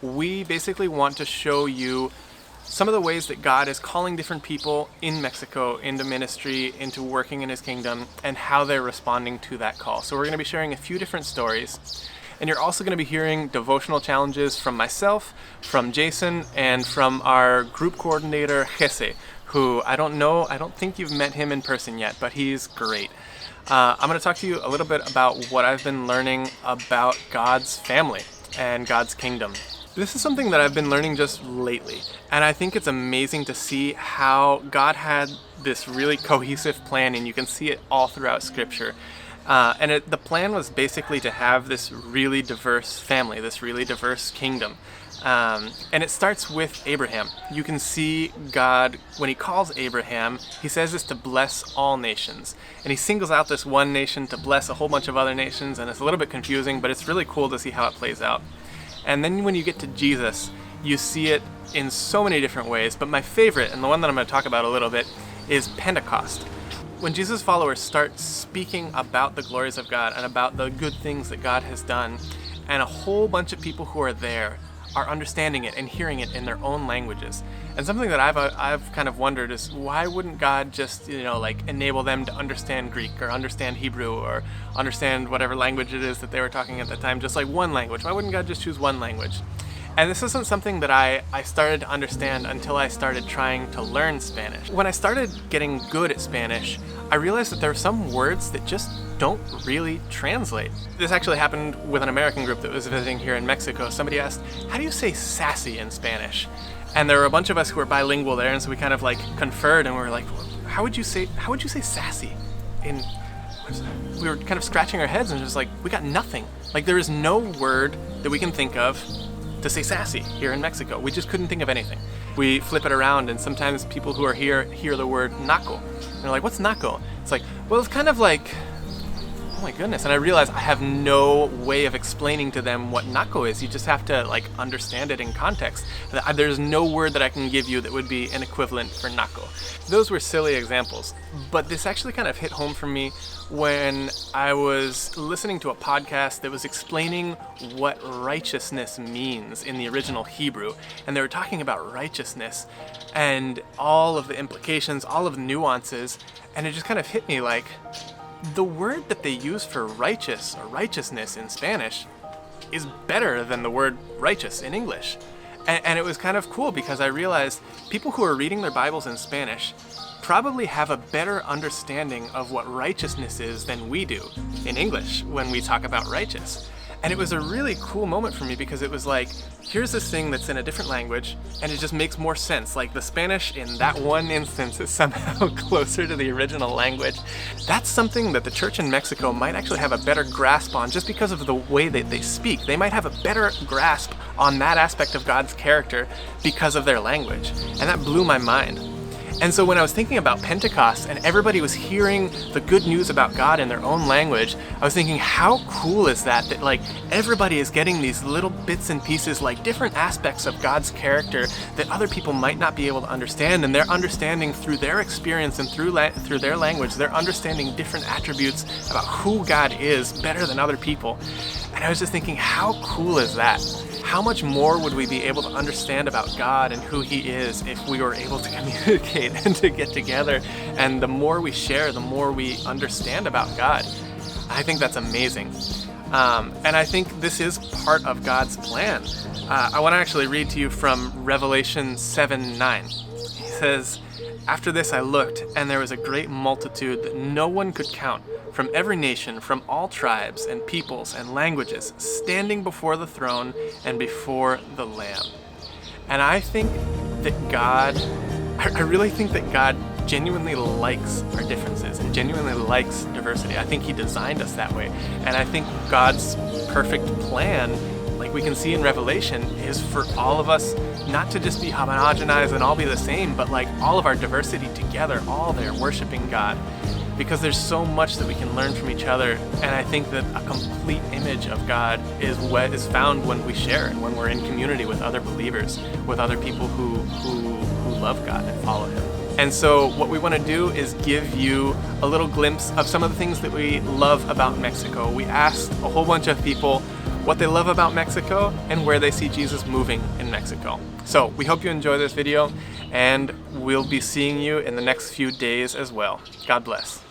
we basically want to show you some of the ways that God is calling different people in Mexico into ministry, into working in his kingdom, and how they're responding to that call. So we're going to be sharing a few different stories. And you're also going to be hearing devotional challenges from myself, from Jason, and from our group coordinator, Jesse, who I don't think you've met him in person yet, but he's great. I'm going to talk to you a little bit about what I've been learning about God's family and God's kingdom. This is something that I've been learning just lately, and I think it's amazing to see how God had this really cohesive plan, and you can see it all throughout Scripture. The plan was basically to have this really diverse family, this really diverse kingdom. And it starts with Abraham. You can see God, when he calls Abraham, he says this to bless all nations. And he singles out this one nation to bless a whole bunch of other nations, and it's a little bit confusing, but it's really cool to see how it plays out. And then when you get to Jesus, you see it in so many different ways, but my favorite, and the one that I'm going to talk about a little bit, is Pentecost. When Jesus' followers start speaking about the glories of God and about the good things that God has done, and a whole bunch of people who are there are understanding it and hearing it in their own languages. And something that I've kind of wondered is, why wouldn't God just, enable them to understand Greek or understand Hebrew or understand whatever language it is that they were talking at the time, just like one language? Why wouldn't God just choose one language? And this isn't something that I started to understand until I started trying to learn Spanish. When I started getting good at Spanish, I realized that there are some words that just don't really translate. This actually happened with an American group that was visiting here in Mexico. Somebody asked, how do you say sassy in Spanish? And there were a bunch of us who were bilingual there, and so we kind of conferred, and we were like, how would you say sassy? And we were kind of scratching our heads and just like, we got nothing. There is no word that we can think of to say sassy here in Mexico. We just couldn't think of anything. We flip it around, and sometimes people who are here hear the word naco. And they're like, what's naco? It's like, well, it's kind of like, oh my goodness. And I realized I have no way of explaining to them what naco is. You just have to understand it in context. There's no word that I can give you that would be an equivalent for naco. Those were silly examples, but this actually kind of hit home for me when I was listening to a podcast that was explaining what righteousness means in the original Hebrew. And they were talking about righteousness and all of the implications, all of the nuances, and it just kind of hit me like, the word that they use for righteous or righteousness in Spanish is better than the word righteous in English. And it was kind of cool because I realized people who are reading their Bibles in Spanish probably have a better understanding of what righteousness is than we do in English when we talk about righteous. And it was a really cool moment for me because it was like, here's this thing that's in a different language, and it just makes more sense. The Spanish in that one instance is somehow closer to the original language. That's something that the church in Mexico might actually have a better grasp on just because of the way that they speak. They might have a better grasp on that aspect of God's character because of their language. And that blew my mind. And so when I was thinking about Pentecost and everybody was hearing the good news about God in their own language, I was thinking, how cool is that everybody is getting these little bits and pieces, different aspects of God's character that other people might not be able to understand, and they're understanding through their experience and through their language, they're understanding different attributes about who God is better than other people. And I was just thinking, how cool is that? How much more would we be able to understand about God and who He is if we were able to communicate and to get together? And the more we share, the more we understand about God. I think that's amazing. And I think this is part of God's plan. I want to actually read to you from Revelation 7:9. He says, after this I looked, and there was a great multitude that no one could count, from every nation, from all tribes and peoples and languages, standing before the throne and before the Lamb. And I think that I really think that God genuinely likes our differences and genuinely likes diversity. I think He designed us that way. And I think God's perfect plan, like we can see in Revelation, is for all of us not to just be homogenized and all be the same, but all of our diversity together, all there worshiping God. Because there's so much that we can learn from each other, and I think that a complete image of God is what is found when we share and when we're in community with other believers, with other people who love God and follow Him. And so what we want to do is give you a little glimpse of some of the things that we love about Mexico. We asked a whole bunch of people, what they love about Mexico, and where they see Jesus moving in Mexico. So we hope you enjoy this video, and we'll be seeing you in the next few days as well. God bless.